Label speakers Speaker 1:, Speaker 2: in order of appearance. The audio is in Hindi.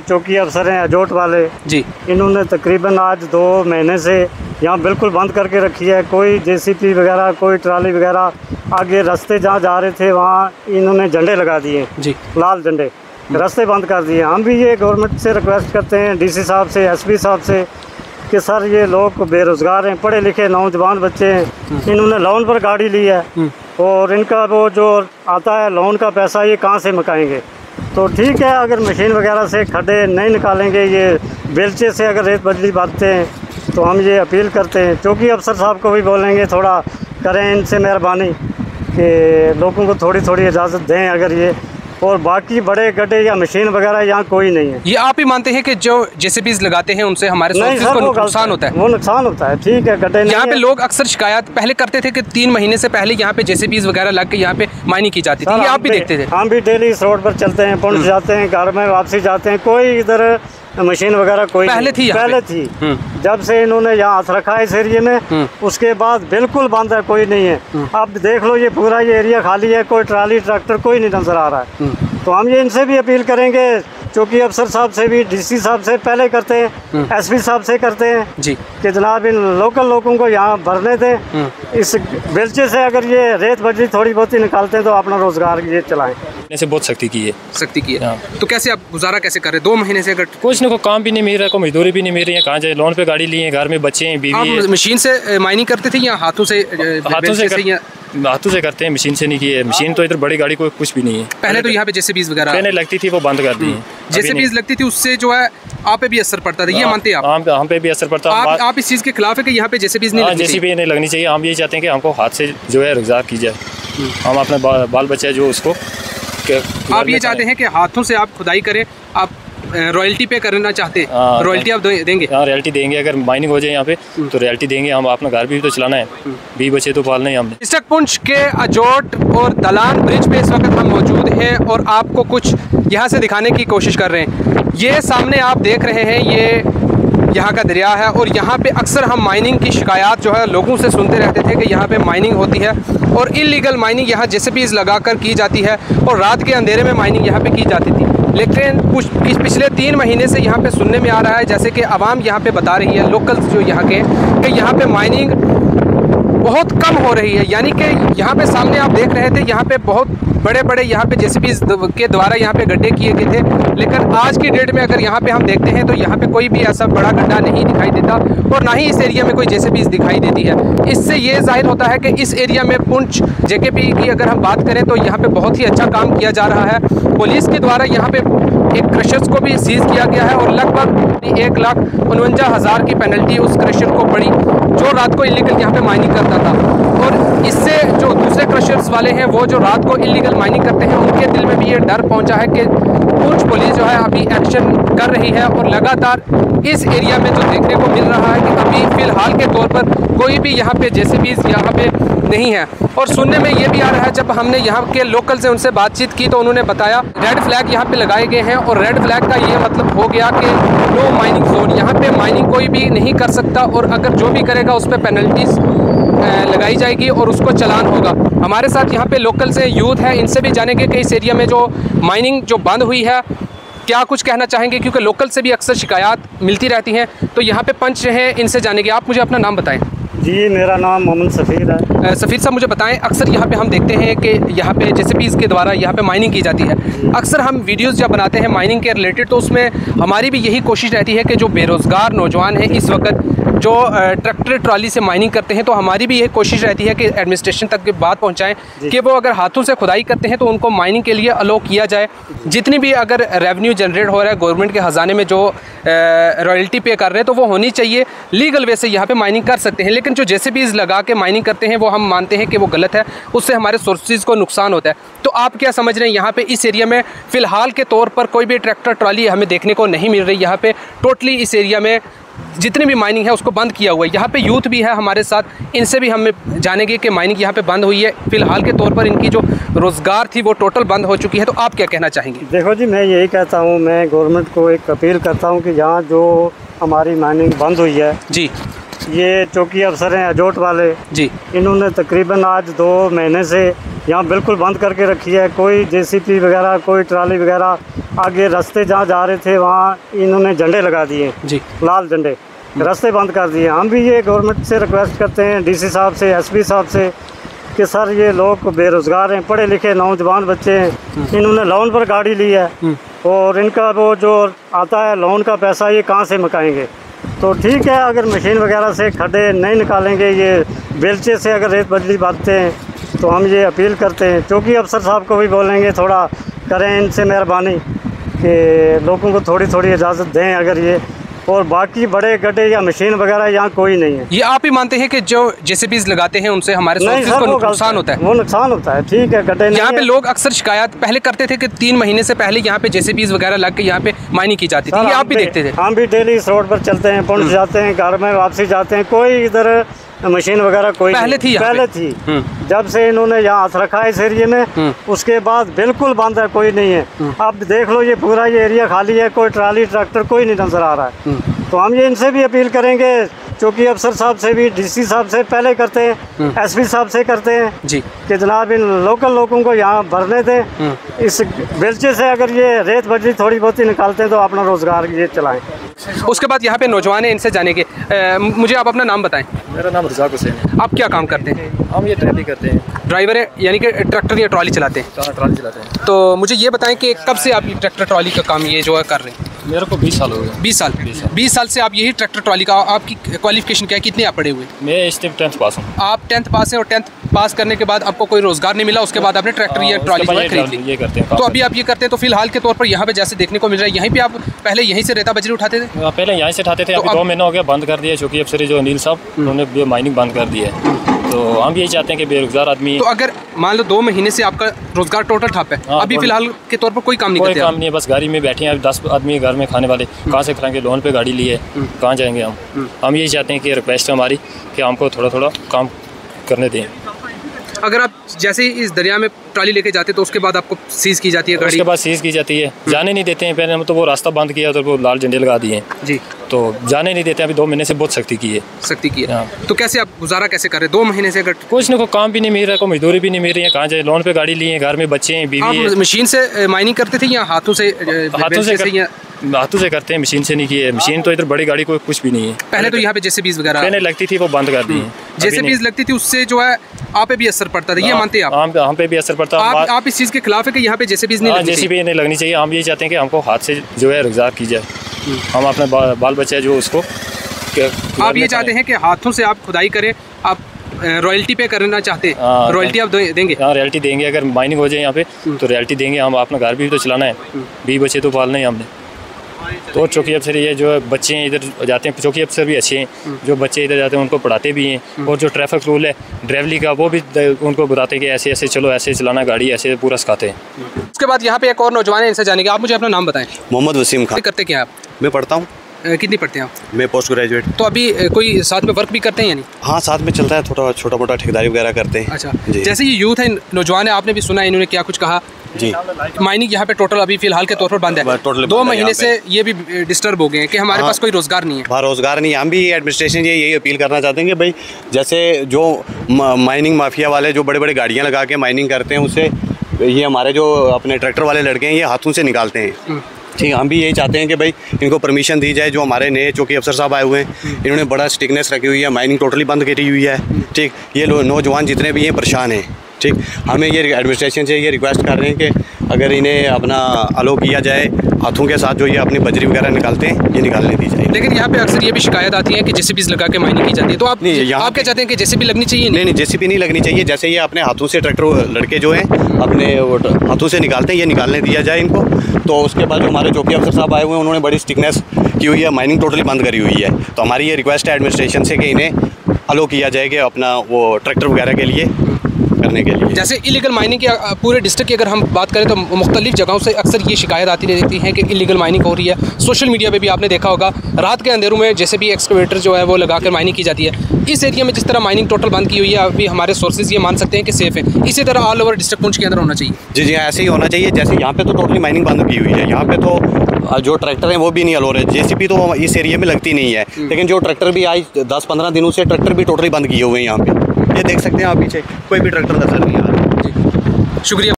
Speaker 1: चौकी अफसर हैं अजोट वाले
Speaker 2: जी,
Speaker 1: इन्होंने तकरीबन आज 2 महीने से यहाँ बिल्कुल बंद करके रखी है। कोई जेसीबी वगैरह, कोई ट्राली वगैरह। आगे रास्ते जहाँ जा रहे थे वहाँ इन्होंने झंडे लगा दिए जी, लाल झंडे, रास्ते बंद कर दिए। हम भी ये गवर्नमेंट से रिक्वेस्ट करते हैं, डीसी साहब से, एसपी साहब से, कि सर ये लोग बेरोज़गार हैं, पढ़े लिखे नौजवान बच्चे हैं, इन्होंने लोन पर गाड़ी ली है और इनका वो जो आता है लोन का पैसा ये कहाँ से मकाएंगे। तो ठीक है, अगर मशीन वगैरह से खड्डे नहीं निकालेंगे, ये बेलचे से अगर रेत बजरी बांधते हैं, तो हम ये अपील करते हैं। चौकी अफसर साहब को भी बोलेंगे थोड़ा करें इनसे मेहरबानी कि लोगों को थोड़ी थोड़ी इजाज़त दें अगर ये। और बाकी बड़े गड्ढे या मशीन वगैरह यहाँ कोई नहीं है।
Speaker 2: ये आप ही मानते हैं कि जो जेसीबीज लगाते हैं उनसे हमारे सोर्सेज को नुकसान होता है?
Speaker 1: वो नुकसान होता है, ठीक है, गड्ढे
Speaker 2: यहाँ पे लोग अक्सर शिकायत पहले करते थे कि 3 महीने से पहले यहाँ पे जेसीबीज वगैरह लग के यहाँ पे माइनिंग की जाती थी, ये आप भी देखते थे?
Speaker 1: हम भी डेली इस रोड पर चलते हैं, पुंछ जाते हैं, घर में वापसी जाते हैं, कोई इधर मशीन वगैरह कोई
Speaker 2: पहले थी,
Speaker 1: पहले थी। जब से इन्होंने यहाँ हाथ रखा है इस एरिया में, उसके बाद बिल्कुल बंद है, कोई नहीं है। अब देख लो ये पूरा ये एरिया खाली है, कोई ट्राली ट्रैक्टर कोई नहीं नजर आ रहा है। तो हम ये इनसे भी अपील करेंगे, चौकी अफसर साहब से भी, डीसी साहब से पहले करते हैं, एसपी साहब से करते हैं जी, कि जनाब इन लोकल लोगों को यहाँ भरने दें। इस बेलचे से अगर ये रेत बजरी थोड़ी बहुत ही निकालते हैं तो अपना रोजगार ये चलाएं।
Speaker 3: से बहुत सख्ती की है।
Speaker 2: तो कैसे आप गुजारा कैसे कर रहे हैं 2 महीने से? अगर
Speaker 3: कुछ न, कोई काम भी नहीं मिल रहा, कोई मजदूरी भी नहीं मिल रही है, कहाँ जाए, लोन पे गाड़ी ली है, घर में बच्चे हैं, बीवी है।
Speaker 2: मशीन से माइनिंग करते थे या हाथों से?
Speaker 3: हाथों से करते हैं, मशीन से नहीं की है। मशीन तो इधर बड़ी गाड़ी को कुछ भी नहीं है।
Speaker 2: पहले तो यहाँ पे जेसीबीज वगैरह
Speaker 3: पहले लगती थी, वो बंद कर दी है।
Speaker 2: जेसीबीज लगती थी, उससे जो है आप पे भी असर पड़ता था, ये मानते हैं आप?
Speaker 3: हम पे भी असर पड़ता है।
Speaker 2: आप इस चीज़ के खिलाफ है कि यहाँ पे जेसीबीज नहीं लगनी चाहिए?
Speaker 3: जेसीबी नहीं लगनी चाहिए। हम यही चाहते हैं कि हमको हाथ से जो है रोजगार की जाए, हम अपने बाल बच्चे जो उसको।
Speaker 2: आप ये चाहते हैं कि हाथों से आप खुदाई करें, आप रॉयल्टी पे करना चाहते हैं? रॉयल्टी आप देंगे?
Speaker 3: हाँ, रॉयल्टी देंगे। अगर माइनिंग हो जाए यहाँ पे तो रॉयल्टी देंगे। हम अपना घर भी तो चलाना है, भी बच्चे तो पालना है हमने।
Speaker 2: डिस्ट्रिक्ट पुंछ के अजोट और दलान ब्रिज पे इस वक्त हम मौजूद हैं और आपको कुछ यहाँ से दिखाने की कोशिश कर रहे हैं। ये सामने आप देख रहे हैं, ये यहाँ का दरिया है और यहाँ पे अक्सर हम माइनिंग की शिकायत जो है लोगों से सुनते रहते थे कि यहाँ पे माइनिंग होती है और इलीगल माइनिंग यहाँ जेसीबीज लगाकर की जाती है और रात के अंधेरे में माइनिंग यहाँ पे की जाती थी। लेकिन कुछ पिछले 3 महीने से यहाँ पे सुनने में आ रहा है, जैसे कि आवाम यहाँ पे बता रही है, लोकल्स जो यहाँ के, कि यहाँ पे माइनिंग बहुत कम हो रही है। यानी कि यहाँ पे सामने आप देख रहे थे, यहाँ पे बहुत बड़े बड़े यहाँ पे जेसीबीज के द्वारा यहाँ पे गड्ढे किए गए थे, लेकिन आज की डेट में अगर यहाँ पे हम देखते हैं तो यहाँ पे कोई भी ऐसा बड़ा गड्ढा नहीं दिखाई देता और ना ही इस एरिया में कोई जेसीबीज दिखाई देती है। इससे ये जाहिर होता है कि इस एरिया में पुंछ जेकेपी की अगर हम बात करें तो यहाँ पे बहुत ही अच्छा काम किया जा रहा है। पुलिस के द्वारा यहाँ पे एक क्रशर्स को भी सीज किया गया है और लगभग 1,49,000 की पेनल्टी उस क्रशर को पड़ी जो रात को इलीगल यहाँ पे माइनिंग करता था। और इससे जो दूसरे क्रशर्स वाले हैं, वो जो रात को इलीगल माइनिंग करते हैं, उनके दिल में भी ये डर पहुंचा है कि पुंछ पुलिस जो है अभी एक्शन कर रही है और लगातार इस एरिया में जो देखने को मिल रहा है कि अभी फिलहाल के तौर पर कोई भी यहाँ पे जेसीबीज यहाँ पे नहीं है। और सुनने में ये भी आ रहा है, जब हमने यहाँ के लोकल से उनसे बातचीत की तो उन्होंने बताया रेड फ्लैग यहाँ पे लगाए गए हैं और रेड फ्लैग का ये मतलब हो गया कि नो माइनिंग जोन, यहाँ पे माइनिंग कोई भी नहीं कर सकता और अगर जो भी करेगा उस पर पेनल्टीज लगाई जाएगी और उसको चालान होगा। हमारे साथ यहाँ पे लोकल से यूथ है, इनसे भी जानेंगे कि इस एरिया में जो माइनिंग जो बंद हुई है क्या कुछ कहना चाहेंगे, क्योंकि लोकल से भी अक्सर शिकायत मिलती रहती हैं। तो यहाँ पे पंच हैं, इनसे जानेंगे। आप मुझे अपना नाम बताएं।
Speaker 1: जी, मेरा नाम मोहम्मद सफ़ीर है।
Speaker 2: सफ़ीर साहब, मुझे बताएं, अक्सर यहाँ पे हम देखते हैं कि यहाँ पे जेसीबीज़ के द्वारा यहाँ पे माइनिंग की जाती है। अक्सर हम वीडियोस जब बनाते हैं माइनिंग के रिलेटेड तो उसमें हमारी भी यही कोशिश रहती है कि जो बेरोज़गार नौजवान हैं इस वक्त जो ट्रैक्टर ट्रॉली से माइनिंग करते हैं, तो हमारी भी यही कोशिश रहती है कि एडमिनिस्ट्रेशन तक बात पहुँचाएँ कि वो अगर हाथों से खुदाई करते हैं तो उनको माइनिंग के लिए अलो किया जाए। जितनी भी अगर रेवेन्यू जनरेट हो रहा है गवर्नमेंट के ख़जाने में, जो रॉयल्टी पे कर रहे हैं, तो वो होनी चाहिए। लीगल वे से यहाँ पे माइनिंग कर सकते हैं, लेकिन जो जेसीबीज़ लगा के माइनिंग करते हैं वो हम मानते हैं कि वो गलत है, उससे हमारे सोर्सेज को नुकसान होता है। तो आप क्या समझ रहे हैं, यहाँ पे इस एरिया में फ़िलहाल के तौर पर कोई भी ट्रैक्टर ट्रॉली हमें देखने को नहीं मिल रही। यहाँ पे टोटली इस एरिया में जितनी भी माइनिंग है उसको बंद किया हुआ है। यहाँ पे यूथ भी है हमारे साथ, इनसे भी हमें जानेंगे कि माइनिंग यहाँ पे बंद हुई है, फ़िलहाल के तौर पर इनकी जो रोज़गार थी वो टोटल बंद हो चुकी है। तो आप क्या कहना चाहेंगे?
Speaker 1: देखो जी, मैं यही कहता हूँ, मैं गवर्नमेंट को एक अपील करता हूँ कि यहाँ जो हमारी माइनिंग बंद हुई है
Speaker 2: जी,
Speaker 1: ये चौकी अफसर हैं अजोट वाले
Speaker 2: जी,
Speaker 1: इन्होंने तकरीबन आज 2 महीने से यहाँ बिल्कुल बंद करके रखी है। कोई जेसीपी वगैरह कोई ट्राली वगैरह आगे रास्ते जहाँ जा रहे थे वहाँ इन्होंने झंडे लगा दिए
Speaker 2: जी,
Speaker 1: लाल झंडे, रास्ते बंद कर दिए। हम भी ये गवर्नमेंट से रिक्वेस्ट करते हैं, डीसी साहब से, एसपी साहब से, कि सर ये लोग बेरोज़गार हैं, पढ़े लिखे नौजवान बच्चे हैं, इन्होंने लोन पर गाड़ी ली है और इनका वो जो आता है लोन का पैसा ये कहाँ से मकाएंगे। तो ठीक है, अगर मशीन वगैरह से खड्डे नहीं निकालेंगे, ये बेलचे से अगर रेत बजरी बांधते हैं तो हम ये अपील करते हैं। चौकी अफसर साहब को भी बोलेंगे थोड़ा करें इनसे मेहरबानी कि लोगों को थोड़ी थोड़ी इजाज़त दें अगर ये, और बाकी बड़े गड्ढे या मशीन वगैरह यहाँ कोई नहीं है।
Speaker 2: ये आप ही मानते हैं कि जो जेसीबीज लगाते हैं उनसे हमारे सोर्सेज को नुकसान होता है?
Speaker 1: वो नुकसान होता है, ठीक है, गड्ढे
Speaker 2: यहाँ पे लोग अक्सर शिकायत पहले करते थे कि 3 महीने से पहले यहाँ पे जेसीबीज वगैरह लग के यहाँ पे माइनिंग की जाती थी, ये आप भी देखते थे?
Speaker 1: हम भी डेली इस रोड पर चलते हैं, पुंछ जाते हैं, घर में वापसी जाते हैं, कोई इधर मशीन वगैरह कोई
Speaker 2: पहले थी,
Speaker 1: पहले थी। जब से इन्होंने यहाँ हाथ रखा है इस एरिए में उसके बाद बिल्कुल बंद है, कोई नहीं है। अब देख लो ये पूरा ये एरिया खाली है, कोई ट्राली ट्रैक्टर कोई नहीं नजर आ रहा है। तो हम ये इनसे भी अपील करेंगे, चौकी अफसर साहब से भी, डीसी साहब से पहले करते हैं, एसपी साहब से करते हैं जी, कि जनाब इन लोकल लोगों को यहाँ भरने दें। इस बेलचे से अगर ये रेत बजरी थोड़ी बहुत ही निकालते हैं तो अपना रोजगार ये चलाएं।
Speaker 2: उसके बाद यहाँ पे नौजवान हैं, इनसे जानेंगे। मुझे आप अपना नाम बताएं।
Speaker 3: मेरा नाम रज़ाक हुसैन है।
Speaker 2: आप क्या काम करते हैं?
Speaker 3: हम ये ट्रैली करते हैं।
Speaker 2: ड्राइवर है, यानी कि ट्रैक्टर या ट्रॉली चलाते हैं?
Speaker 3: ट्रॉली चलाते हैं।
Speaker 2: तो मुझे ये बताएं कि कब से आप ये ट्रैक्टर ट्रॉली का काम ये जो है कर रहे हैं?
Speaker 3: मेरे को 20 साल हो गए।
Speaker 2: 20 साल? 20 साल से आप यही ट्रैक्टर ट्रॉली का, आपकी क्वालिफिकेशन क्या है, कितने आप पढ़े हुए?
Speaker 3: मैं इस टाइम 10th पास हूँ।
Speaker 2: आप 10th पास हैं और 10th पास करने के बाद आपको कोई रोजगार नहीं मिला, उसके बाद आपने ट्रैक्टर या ट्रॉली खरीद ली?
Speaker 3: ये करते हैं।
Speaker 2: तो अभी आप ये करते हैं, तो फिलहाल के तौर पर यहाँ पे जैसे देखने को मिल रहा है, यहीं पे आप पहले यहीं से रेता बजरी उठाते थे?
Speaker 3: पहले यहीं से उठाते थे, अभी 2 महीना हो गया बंद कर दिया। चूँकि अफसर जो अनिल साहब उन्होंने माइनिंग बंद कर दी है, तो हम यही चाहते हैं कि बेरोजगार आदमी।
Speaker 2: तो अगर मान लो 2 महीने से आपका रोजगार टोटल ठप है, अभी फिलहाल के तौर पर कोई काम नहीं करते?
Speaker 3: कोई काम नहीं है, बस गाड़ी में बैठे हैं। 10 आदमी घर में खाने वाले कहाँ से खाएंगे? लोन पे गाड़ी ली है, कहाँ जाएंगे हम यही चाहते हैं कि रिक्वेस्ट है हमारी कि हमको थोड़ा थोड़ा काम करने दें।
Speaker 2: अगर आप जैसे ही इस दरिया में ट्राली लेके जाते तो उसके बाद आपको सीज की जाती है गाड़ी?
Speaker 3: उसके बाद सीज की जाती है, जाने नहीं देते हैं। पहले हम तो वो रास्ता बंद किया तो वो लाल झंडे लगा दिए
Speaker 2: जी,
Speaker 3: तो जाने नहीं देते। अभी 2 महीने से बहुत सख्ती की है।
Speaker 2: तो कैसे आप गुजारा कैसे कर रहे हैं 2 महीने से? अगर
Speaker 3: कुछ नहीं, को काम भी नहीं मिल रहा, कोई मजदूरी भी नहीं मिल रही है, कहाँ जाए? लोन पे गाड़ी ली है, घर में बच्चे हैं, बीवी है।
Speaker 2: मशीन से माइनिंग करते थे या हाथों से?
Speaker 3: हाथों से करते हैं, मशीन से नहीं की है। मशीन तो इधर बड़ी गाड़ी को कुछ भी नहीं है।
Speaker 2: पहले तो यहाँ पे जेसीबीज वगैरह
Speaker 3: पहले लगती थी, वो बंद कर दी है।
Speaker 2: जेसीबीज लगती थी, उससे जो है आप पे भी असर पड़ता था, ये मानते हैं आप?
Speaker 3: हम पे भी असर पड़ता।
Speaker 2: आप इस चीज़ के खिलाफ है कि यहाँ पे जेसीबीज नहीं लगनी चाहिए?
Speaker 3: जेसीबी नहीं लगनी चाहिए। हम ये चाहते हैं कि हमको हाथ से जो है रोजगार की जाए, हम अपने बाल बच्चे जो उसको।
Speaker 2: आप ये चाहते हैं कि हाथों से आप खुदाई करें, आप रॉयल्टी पे करना चाहते हैं? रॉयल्टी आप देंगे?
Speaker 3: हाँ, रॉयल्टी देंगे। अगर माइनिंग हो जाए यहाँ पे तो रॉयल्टी देंगे। हम अपना घर भी तो चलाना है, 20 बच्चे तो पालने हैं हमने। तो चौकी अफसर ये जो बच्चे हैं इधर जाते हैं, चौकी अफसर भी अच्छे हैं, जो बच्चे इधर जाते हैं उनको पढ़ाते भी हैं। और जो ट्रैफिक रूल है ड्राइवरी का वो भी उनको बताते हैं कि ऐसे ऐसे चलो, ऐसे चलाना गाड़ी, ऐसे पूरा सिखाते हैं।
Speaker 2: उसके बाद यहाँ पे एक और नौजवान है, इनसे जानेंगे। आप मुझे अपना नाम बताएं।
Speaker 4: मोहम्मद वसीम खान।
Speaker 2: करते क्या आप?
Speaker 4: मैं पढ़ता हूँ।
Speaker 2: कितनी पढ़ते हैं आप?
Speaker 4: मैं पोस्ट ग्रेजुएट।
Speaker 2: तो अभी कोई साथ में वर्क भी करते हैं यानी?
Speaker 4: हाँ, साथ में चलता है, थोड़ा छोटा मोटा ठेकेदारी वगैरह करते हैं।
Speaker 2: अच्छा, जैसे ये यूथ है, नौजवान है, आपने भी सुना इन्होंने क्या कुछ कहा
Speaker 4: जी?
Speaker 2: माइनिंग यहाँ पे टोटल अभी फिलहाल के तौर पर बंद है। 2 महीने से ये भी डिस्टर्ब हो गए हैं कि हमारे पास कोई रोजगार नहीं है।
Speaker 4: वहाँ रोजगार नहीं है। हम भी एडमिनिस्ट्रेशन यही अपील करना चाहते हैं कि भाई जैसे जो माइनिंग माफिया वाले जो बड़े बड़े गाड़ियाँ लगा के माइनिंग करते हैं, उससे ये हमारे जो अपने ट्रैक्टर वाले लड़के हैं ये हाथों से निकालते हैं। ठीक है, हम भी यही चाहते हैं कि भाई इनको परमिशन दी जाए। जो हमारे नए चौकी अफसर साहब आए हुए हैं, इन्होंने बड़ा स्ट्रिक्टनेस रखी हुई है, माइनिंग टोटली बंद करी हुई है। ठीक, ये नौजवान जितने भी हैं परेशान हैं। ठीक, हमें ये एडमिनिस्ट्रेशन से ये रिक्वेस्ट कर रहे हैं कि अगर इन्हें अपना अलो किया जाए, हाथों के साथ जो ये अपनी बजरी वगैरह निकालते हैं ये निकालने दी जाए।
Speaker 2: लेकिन यहाँ पे अक्सर ये भी शिकायत आती है कि जेसीबीज लगा के माइनिंग की जाती है, तो आप क्या चाहते हैं कि जेसीबी लगनी चाहिए?
Speaker 4: नहीं, जेसीबी नहीं लगनी चाहिए। जैसे ये अपने हाथों से ट्रैक्टर लड़के जो हैं अपने हाथों से निकालते हैं, ये निकालने दिया जाए इनको। तो उसके बाद जो हमारे चौकी अफसर साहब आए हुए हैं उन्होंने बड़ी स्ट्रिक्टनेस की हुई है, माइनिंग टोटली बंद करी हुई है। तो हमारी ये रिक्वेस्ट है एडमिनिस्ट्रेशन से कि इन्हें अलो किया जाए कि अपना वो ट्रैक्टर वगैरह के लिए करने के लिए।
Speaker 2: जैसे इलीगल माइनिंग की पूरे डिस्ट्रिक्ट की अगर हम बात करें तो मुख्तलिफ जगहों से अक्सर ये शिकायत आती रहती है कि इलीगल माइनिंग हो रही है। सोशल मीडिया पे भी आपने देखा होगा रात के अंधेरों में जैसे भी एक्सकवेटर जो है वो लगाकर माइनिंग की जाती है। इस एरिया में जिस तरह माइनिंग टोटल बंद की हुई है, अभी हमारे सोर्सेज ये मान सकते हैं कि सेफ़ है। इसी तरह ऑल ओवर डिस्ट्रिक्ट पुंछ के अंदर होना चाहिए।
Speaker 4: जी ऐसे ही होना चाहिए। जैसे यहाँ पे तो टोटली माइनिंग बंद की हुई है, यहाँ पे तो जो ट्रैक्टर हैं वो भी नहीं अलो रहे, जेसीबी तो इस एरिया में लगती नहीं है, लेकिन जो ट्रैक्टर भी आज 10-15 दिनों से ट्रैक्टर भी टोटली बंद किए हुए हैं यहाँ पे। ये देख सकते हैं आप पीछे कोई भी ट्रैक्टर नजर नहीं आ रहा।
Speaker 2: शुक्रिया।